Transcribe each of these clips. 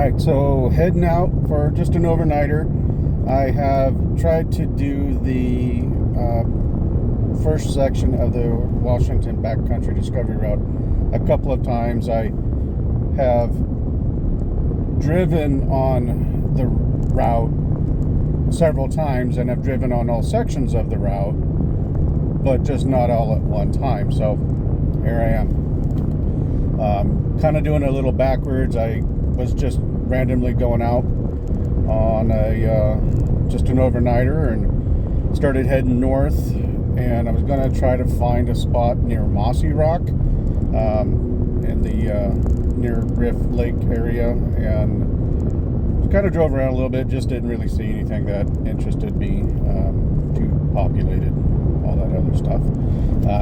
Alright, so heading out for just an overnighter. I have tried to do the first section of the Washington Backcountry Discovery Route a couple of times. I have driven on the route several times and have driven on all sections of the route, but just not all at one time. So here I am. Kind of doing a little backwards. I was just randomly going out on a just an overnighter and started heading north, and I was going to try to find a spot near Mossy Rock in the near Riff Lake area, and kind of drove around a little bit, just didn't really see anything that interested me, too populated, all that other stuff.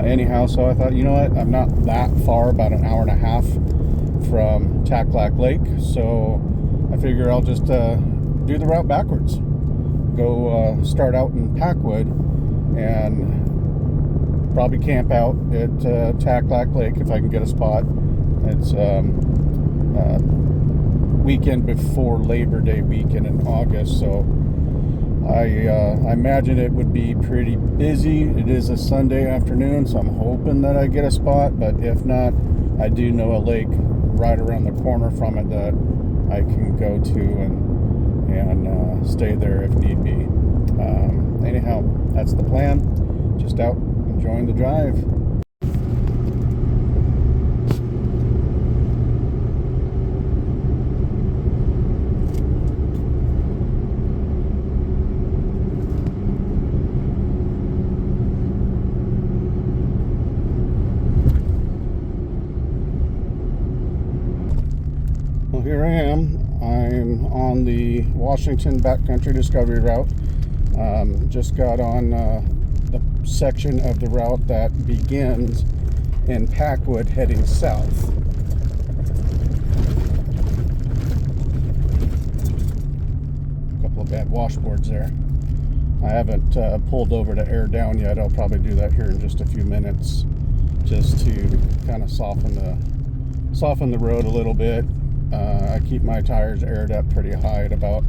Anyhow, so I thought, you know what, I'm not that far, about an hour and a half from Taklack Lake, so I figure I'll just do the route backwards. Go start out in Packwood and probably camp out at Taklack Lake if I can get a spot. It's weekend before Labor Day weekend in August, so I imagine it would be pretty busy. It is a Sunday afternoon, so I'm hoping that I get a spot, but if not, I do know a lake right around the corner from it that I can go to and stay there if need be. Anyhow, that's the plan. Just out enjoying the drive. Well, here I am. I'm on the Washington Backcountry Discovery Route. Just got on the section of the route that begins in Packwood heading south. A couple of bad washboards there. I haven't pulled over to air down yet. I'll probably do that here in just a few minutes, just to kind of soften the road a little bit. I keep my tires aired up pretty high at about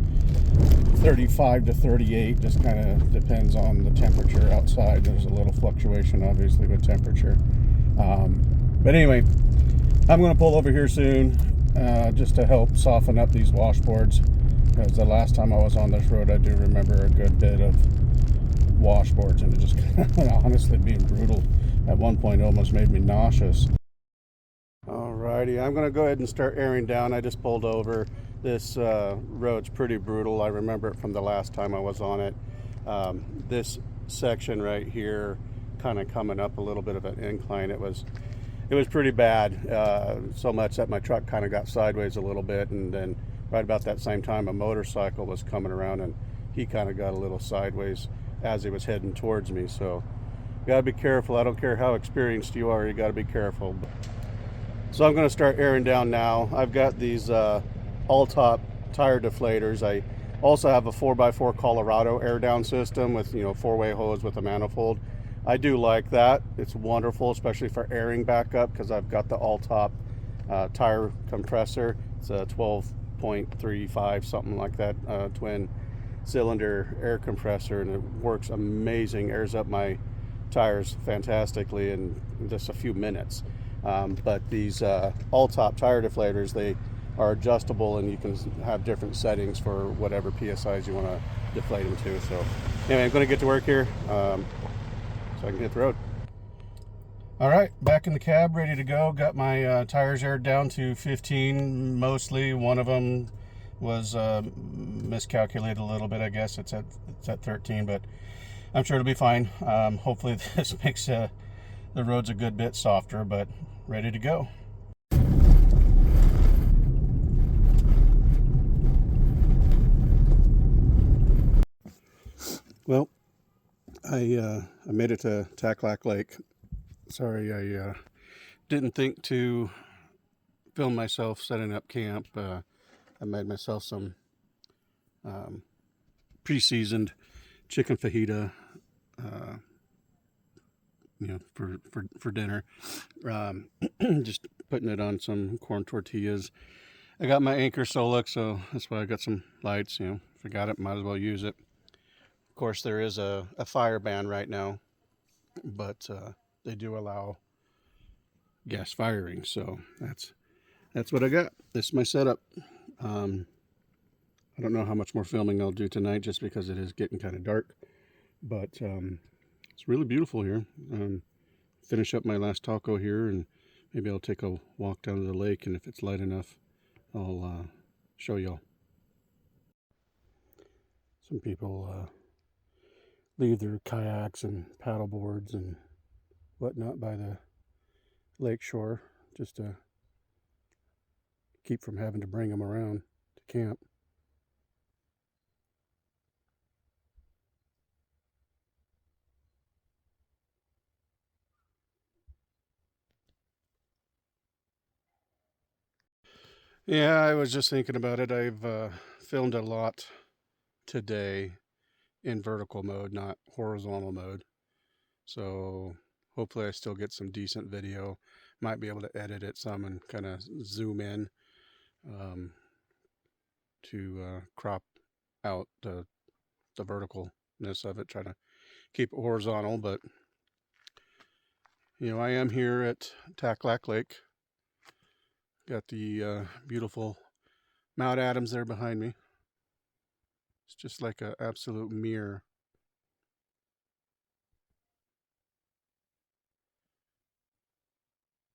35 to 38, just kind of depends on the temperature outside. There's a little fluctuation obviously with temperature, but anyway, I'm going to pull over here soon just to help soften up these washboards, because the last time I was on this road I do remember a good bit of washboards, and it just honestly being brutal at one point. It almost made me nauseous. Alrighty, I'm going to go ahead and start airing down. I just pulled over. This road's pretty brutal. I remember it from the last time I was on it. This section right here, kind of coming up a little bit of an incline, it was pretty bad, so much that my truck kind of got sideways a little bit, and then right about that same time a motorcycle was coming around and he kind of got a little sideways as he was heading towards me. So you got to be careful. I don't care how experienced you are, you got to be careful. So I'm going to start airing down now. I've got these all-top tire deflators. I also have a 4x4 Colorado air down system with, four-way hose with a manifold. I do like that. It's wonderful, especially for airing back up, because I've got the all-top tire compressor. It's a 12.35, something like that, twin cylinder air compressor, and it works amazing. Airs up my tires fantastically in just a few minutes. But these all-top tire deflators, they are adjustable, and you can have different settings for whatever PSIs you want to deflate them to. So anyway, I'm going to get to work here so I can hit the road. All right, back in the cab, ready to go. Got my tires aired down to 15 mostly. One of them was miscalculated a little bit, I guess. It's at 13, but I'm sure it'll be fine. Hopefully this makes the roads a good bit softer, but ready to go. Well, I made it to Taklack Lake. Sorry, I didn't think to film myself setting up camp. I made myself some pre-seasoned chicken fajita, for dinner. Just putting it on some corn tortillas. I got my anchor Solix, so that's why I got some lights. You know, if I got it, might as well use it. Of course, there is a fire ban right now, but they do allow gas firing, so that's what I got. This is my setup. I don't know how much more filming I'll do tonight, just because it is getting kind of dark, but it's really beautiful here. Finish up my last taco here, and maybe I'll take a walk down to the lake, and if it's light enough, I'll show y'all. Some people leave their kayaks and paddle boards and whatnot by the lake shore, just to keep from having to bring them around to camp. Yeah, I was just thinking about it. I've filmed a lot today in vertical mode, not horizontal mode. So hopefully I still get some decent video. Might be able to edit it some and kind of zoom in to crop out the verticalness of it, try to keep it horizontal. But you know, I am here at Taklack Lake. Got the beautiful Mount Adams there behind me. It's just like an absolute mirror.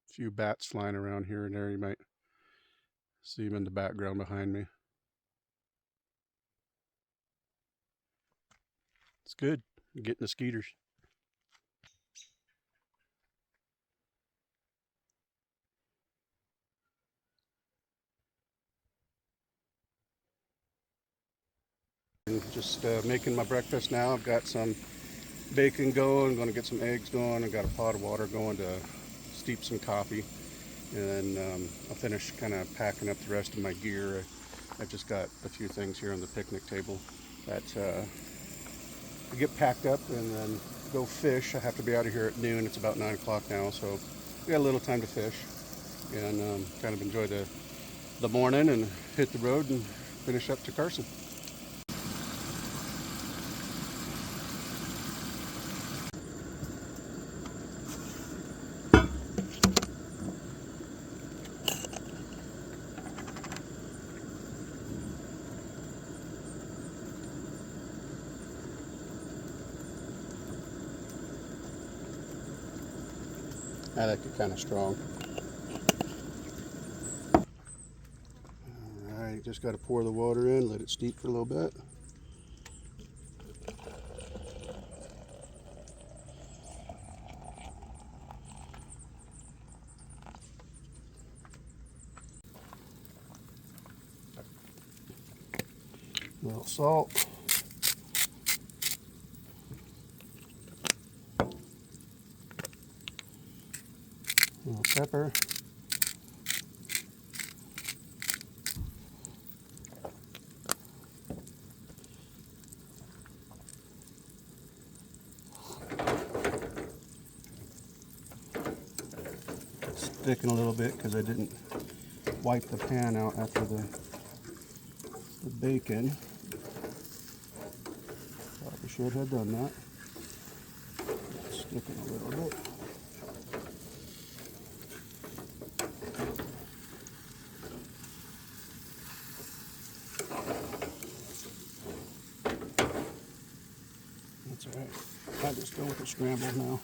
A few bats flying around here and there. You might see them in the background behind me. It's good. You're getting the skeeters. Just making my breakfast now. I've got some bacon going. I'm going to get some eggs going. I've got a pot of water going to steep some coffee. And then I'll finish kind of packing up the rest of my gear. I've just got a few things here on the picnic table that I get packed up and then go fish. I have to be out of here at noon. It's about 9 o'clock now, so we got a little time to fish. And kind of enjoy the morning and hit the road and finish up to Carson. I like it kind of strong. Alright, just got to pour the water in, let it steep for a little bit. A little salt. A little pepper. Sticking a little bit because I didn't wipe the pan out after the bacon. Probably should have done that. Sticking a little bit. That's all right. I'll just go with the scrambled now.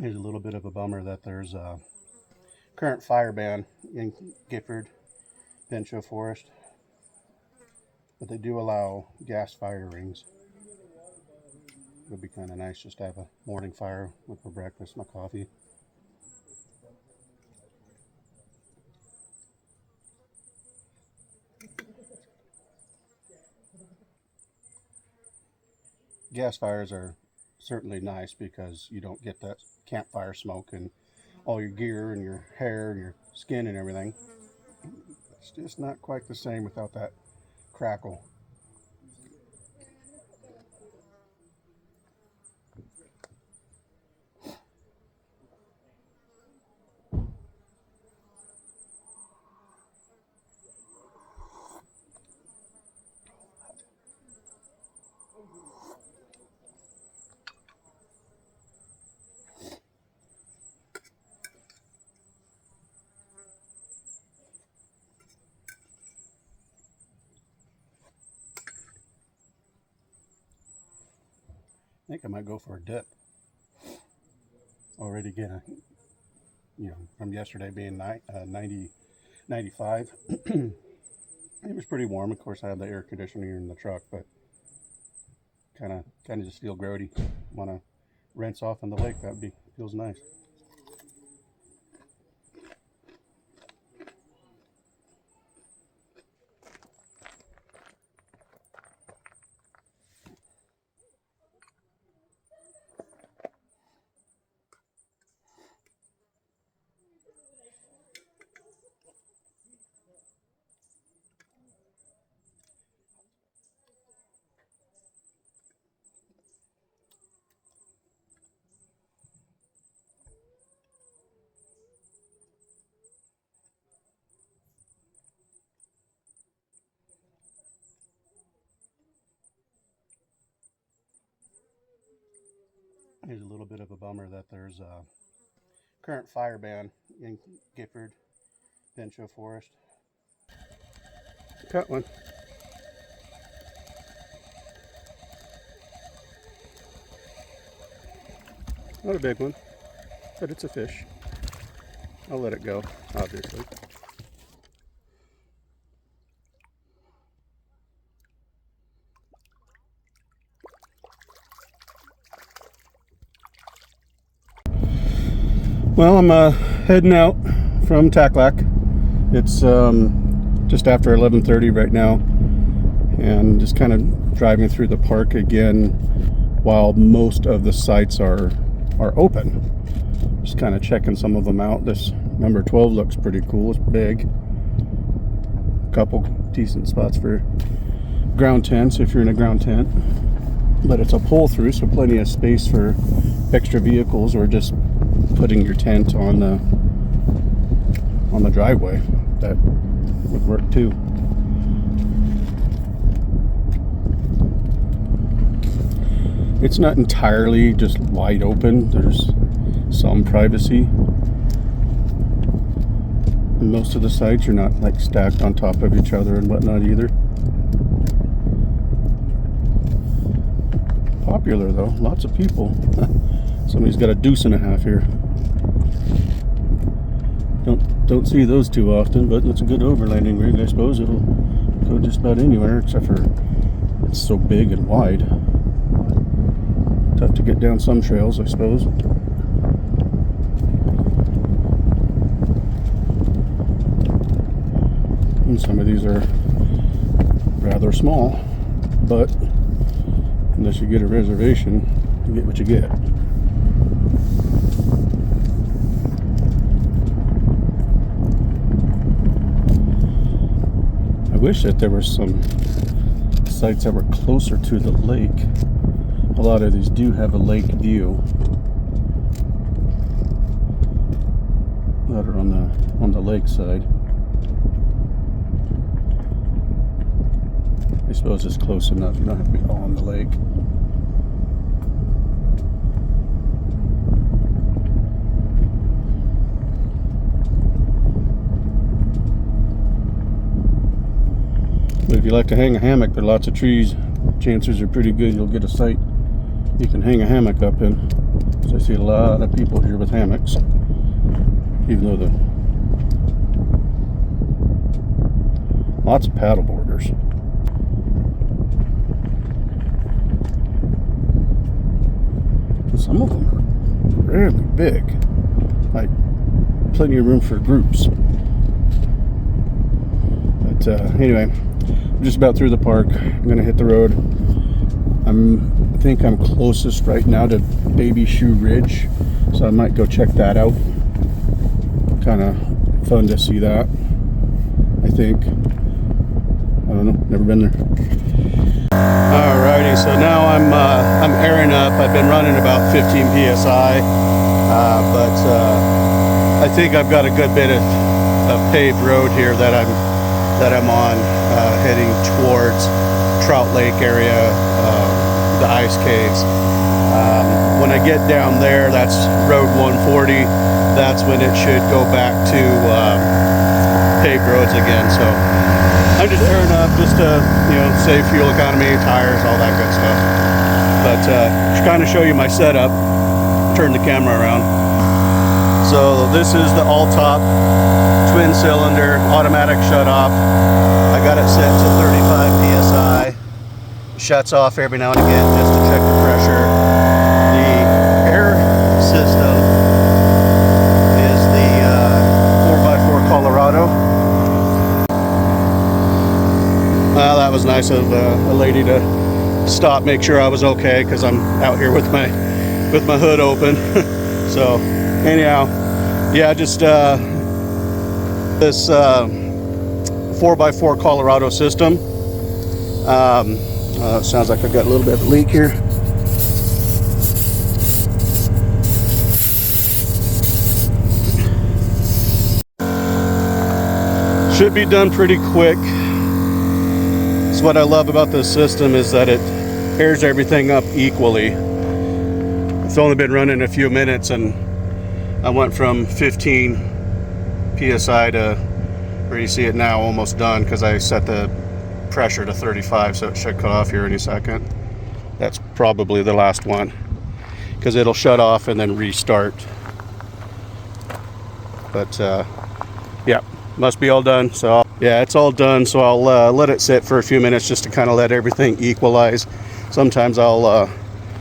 Here's a little bit of a bummer that there's a current fire ban in Gifford, Pinchot Forest, but they do allow gas fire rings. It would be kind of nice just to have a morning fire with my breakfast, my coffee. Gas fires are certainly nice because you don't get that campfire smoke and all your gear and your hair and your skin and everything. It's just not quite the same without that crackle. I think I might go for a dip. Already getting, from yesterday being 90, 95. It was pretty warm. Of course, I had the air conditioner in the truck, but kind of just feel grody. Want to rinse off in the lake. Feels nice. Here's a little bit of a bummer that there's a current fire ban in Gifford, Pinchot Forest. Cut one. Not a big one, but it's a fish. I'll let it go, obviously. Well, I'm heading out from Taklack. It's just after 11:30 right now, and just kind of driving through the park again while most of the sites are open. Just kind of checking some of them out. This number 12 looks pretty cool. It's big. A couple decent spots for ground tents if you're in a ground tent. But it's a pull through, so plenty of space for extra vehicles or just putting your tent on the driveway. That would work too. It's not entirely just wide open. There's some privacy. And most of the sites are not like stacked on top of each other and whatnot either. Popular though, lots of people. Somebody's got a deuce and a half here. Don't see those too often, but it's a good overlanding rig. I suppose it'll go just about anywhere, except for it's so big and wide. Tough to get down some trails, I suppose. And some of these are rather small, but unless you get a reservation, you get what you get. I wish that there were some sites that were closer to the lake. A lot of these do have a lake view that are on the lake side. I suppose it's close enough. You don't have to be all on the lake. But if you like to hang a hammock, there are lots of trees. Chances are pretty good you'll get a site you can hang a hammock up in. So I see a lot of people here with hammocks, even though lots of paddle boarders. And some of them are really big, like plenty of room for groups. But anyway, I'm just about through the park. I'm gonna hit the road. I think I'm closest right now to Baby Shoe Ridge, so I might go check that out. Kind of fun to see that, I think. I don't know, never been there. Alrighty, so now I'm airing up. I've been running about 15 psi, but I think I've got a good bit of paved road here that I'm on, heading towards Trout Lake area, the ice caves. When I get down there, that's road 140. That's when it should go back to paved roads again. So I'm just airing up just to, save fuel economy, tires, all that good stuff. But to kind of show you my setup, turn the camera around. So this is the all-top twin cylinder automatic shut off. I got it set to 35 psi. Shuts off every now and again just to check the pressure. The air system is the 4x4 Colorado. Well, that was nice of a lady to stop, make sure I was okay, because I'm out here with my hood open. So anyhow, yeah, just this 4x4 Colorado system. It sounds like I've got a little bit of a leak here. Should be done pretty quick. So what I love about this system is that it airs everything up equally. It's only been running a few minutes, and I went from 15 psi to, where you see it now, almost done, because I set the pressure to 35, so it should cut off here any second. That's probably the last one, because it'll shut off and then restart. But yeah, must be all done. So yeah, it's all done, so I'll let it sit for a few minutes just to kind of let everything equalize. Sometimes I'll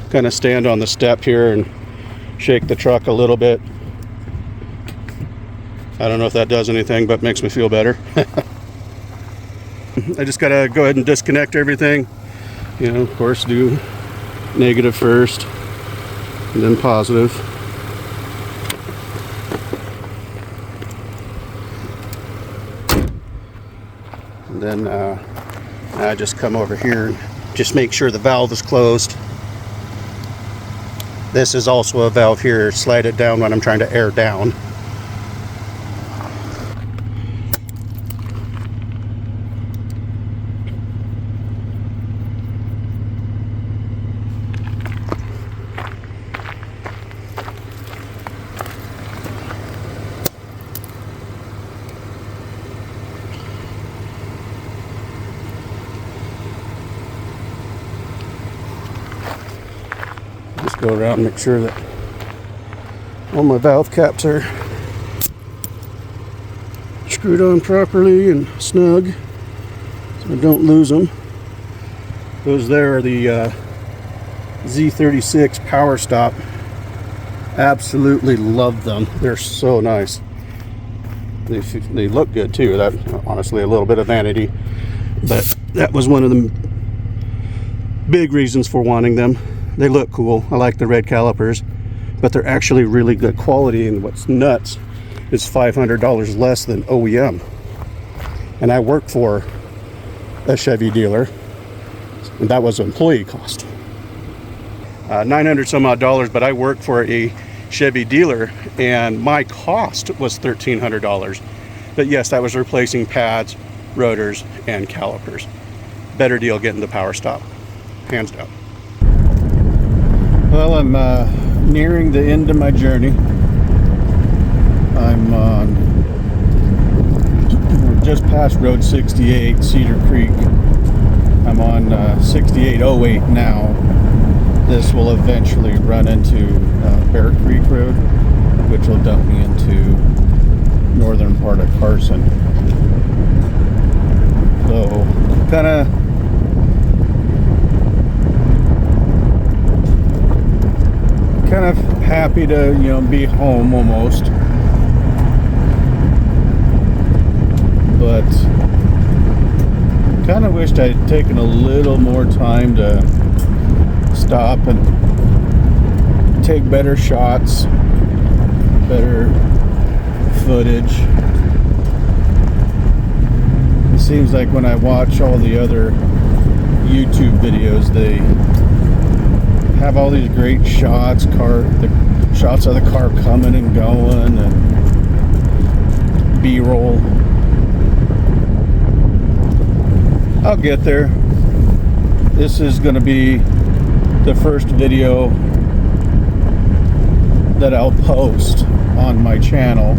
kind of stand on the step here and shake the truck a little bit. I don't know if that does anything, but makes me feel better. I just gotta go ahead and disconnect everything. Of course, do negative first and then positive. And then I just come over here and just make sure the valve is closed. This is also a valve here, slide it down when I'm trying to air down. Just go around and make sure that all my valve caps are screwed on properly and snug, so I don't lose them. Those there are the Z36 Power Stop. Absolutely love them. They're so nice. They look good too. That, honestly, a little bit of vanity, but that was one of the big reasons for wanting them. They look cool. I like the red calipers, but they're actually really good quality, and what's nuts is $500 less than OEM. And I work for a Chevy dealer, and that was employee cost. 900 some odd dollars, but I work for a Chevy dealer, and my cost was $1,300. But yes, that was replacing pads, rotors, and calipers. Better deal getting the Power Stop, hands down. Well, I'm nearing the end of my journey. I'm we're just past Road 68, Cedar Creek. I'm on 6808 now. this will eventually run into Bear Creek Road, which will dump me into northern part of Carson. So kind of happy to, you know, be home almost, but kind of wished I'd taken a little more time to stop and take better shots, better footage. It seems like when I watch all the other YouTube videos, they have all these great shots, the shots of the car coming and going, and B-roll. I'll get there. This is going to be the first video that I'll post on my channel.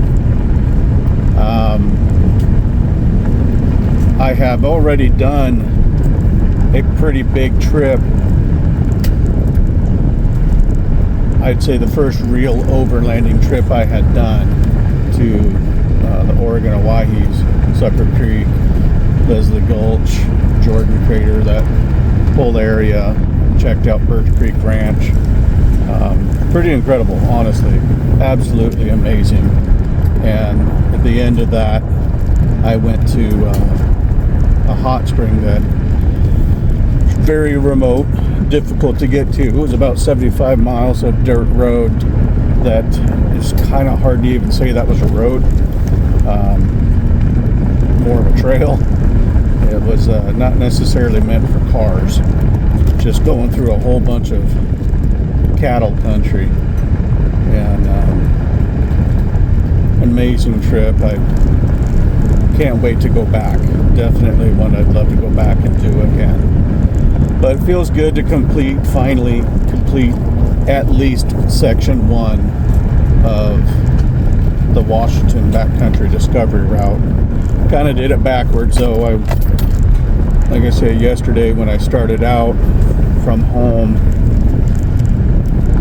I have already done a pretty big trip. I'd say the first real overlanding trip I had done to the Oregon Owyhees, Sucker Creek, Leslie Gulch, Jordan Crater, that whole area. Checked out Birch Creek Ranch. Pretty incredible, honestly. Absolutely amazing. And at the end of that, I went to a hot spring that was very remote, difficult to get to. It was about 75 miles of dirt road that is kind of hard to even say that was a road. More of a trail. It was not necessarily meant for cars. Just going through a whole bunch of cattle country, and amazing trip. I can't wait to go back. Definitely one I'd love to go back and do again. But it feels good to finally complete at least Section 1 of the Washington Backcountry Discovery Route. Kind of did it backwards, though. Like I said yesterday, when I started out from home,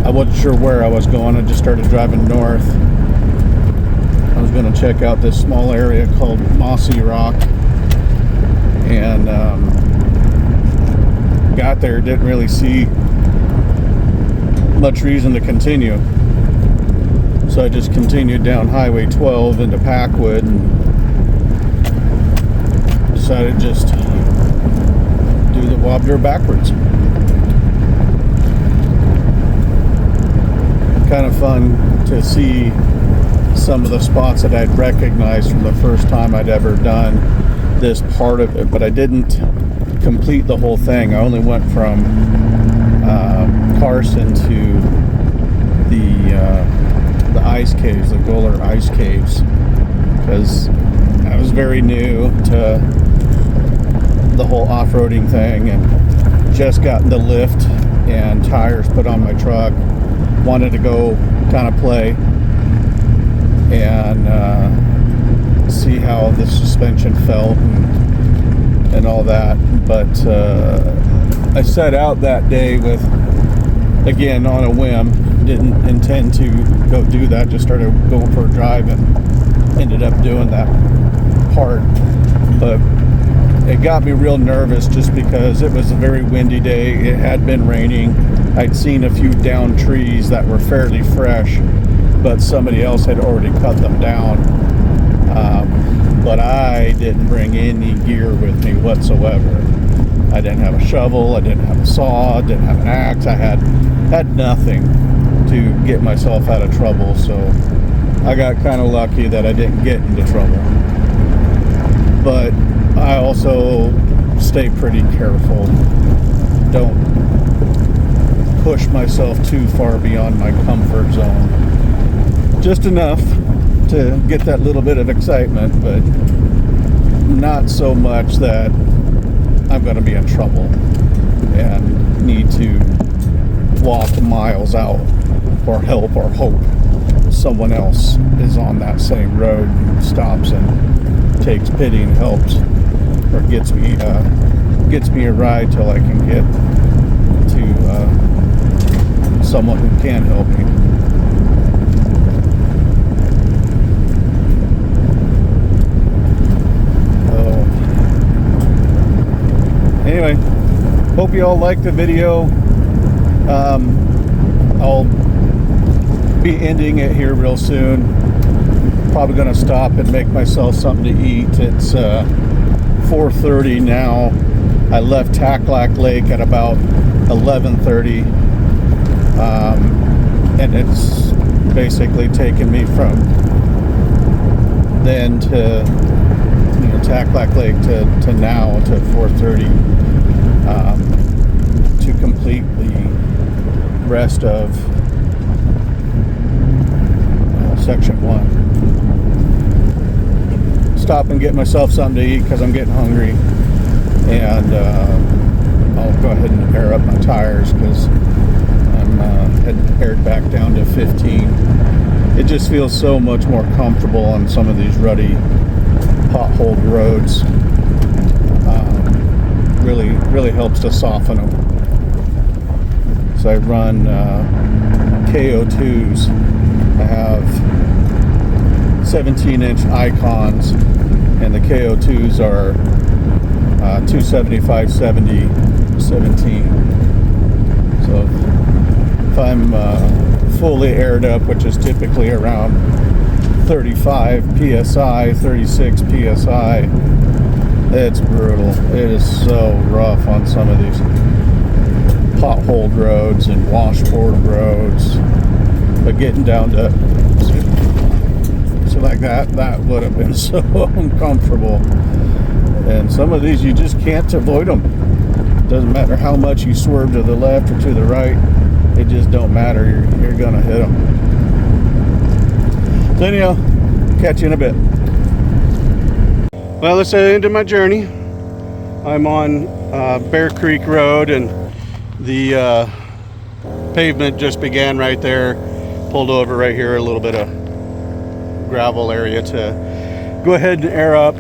I wasn't sure where I was going. I just started driving north. I was going to check out this small area called Mossy Rock, and got there, didn't really see much reason to continue. So I just continued down Highway 12 into Packwood, and decided just do the WABDR backwards. Kind of fun to see some of the spots that I'd recognized from the first time I'd ever done this part of it, but I didn't complete the whole thing. I only went from Carson to the ice caves, the Goler ice caves, because I was very new to the whole off-roading thing and just gotten the lift and tires put on my truck. Wanted to go kind of play and see how the suspension felt and all that. But I set out that day with, again, on a whim. Didn't intend to go do that. Just started going for a drive and ended up doing that part. But it got me real nervous just because it was a very windy day. It had been raining. I'd seen a few downed trees that were fairly fresh, but somebody else had already cut them down. But I didn't bring any gear with me whatsoever. I didn't have a shovel, I didn't have a saw, I didn't have an axe. I had nothing to get myself out of trouble, so I got kind of lucky that I didn't get into trouble. But I also stay pretty careful. Don't push myself too far beyond my comfort zone. Just enough to get that little bit of excitement, but not so much that I'm going to be in trouble and need to walk miles out or help or hope someone else is on that same road and stops and takes pity and helps, or gets me a ride till I can get to someone who can help me. Anyway, hope you all liked the video. I'll be ending it here real soon. Probably going to stop and make myself something to eat. It's 4:30 now. I left Taklack Lake at about 11:30, and it's basically taken me from then to Taklack Lake to now to 4:30 to complete the rest of Section 1. Stop and get myself something to eat because I'm getting hungry, and I'll go ahead and air up my tires because I'm heading aired back down to 15. It just feels so much more comfortable on some of these rutty, potholed roads. Really helps to soften them. So I run KO2s. I have 17-inch icons, and the KO2s are 275/70 17. So if I'm fully aired up, which is typically around 35 psi, 36 psi, it's brutal. It is so rough on some of these potholed roads and washboard roads. But getting down to so like that would have been so uncomfortable. And some of these you just can't avoid them. Doesn't matter how much you swerve to the left or to the right, it just don't matter. You're gonna hit them. So anyhow, catch you in a bit. Well, it's the end of my journey. I'm on Bear Creek Road, and the pavement just began right there. Pulled over right here, a little bit of gravel area to go ahead and air up.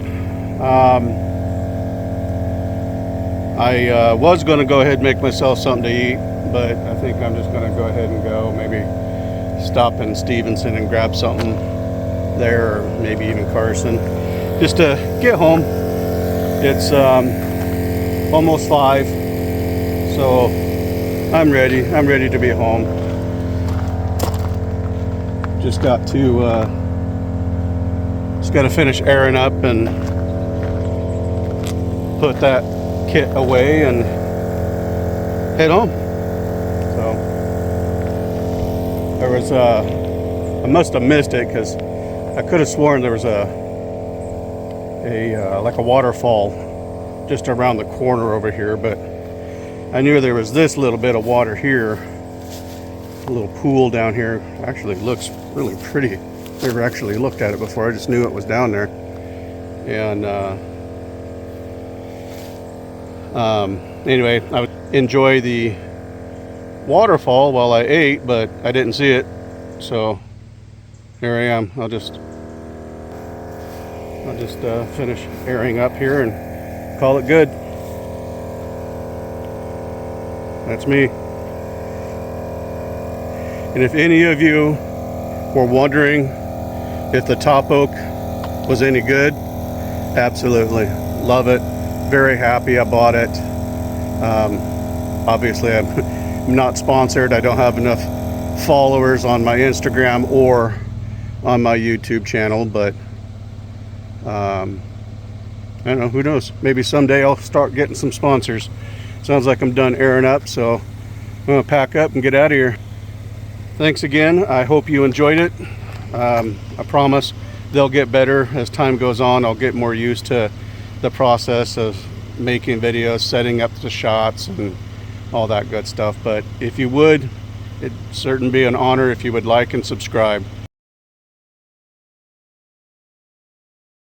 I was going to go ahead and make myself something to eat, but I think I'm just going to go ahead and go. Maybe stop in Stevenson and grab something there, or maybe even Carson, just to get home. It's almost 5, so I'm ready. I'm ready to be home. Just got to finish airing up and put that kit away and head home. So there was I must have missed it because I could have sworn there was like a waterfall just around the corner over here, but I knew there was this little bit of water here, a little pool down here. Actually looks really pretty. Never actually looked at it before. I just knew it was down there. And anyway, I would enjoy the waterfall while I ate, but I didn't see it. So here I am. I'll just finish airing up here and call it good. That's me. And if any of you were wondering if the top oak was any good, absolutely love it. Very happy I bought it. Obviously I'm not sponsored. I don't have enough followers on my Instagram or on my YouTube channel, but I don't know, who knows, maybe someday I'll start getting some sponsors. Sounds like I'm done airing up, so I'm gonna pack up and get out of here. Thanks again. I hope you enjoyed it. I promise they'll get better as time goes on. I'll get more used to the process of making videos, setting up the shots and all that good stuff. But if you would, it'd certainly be an honor if you would like and subscribe.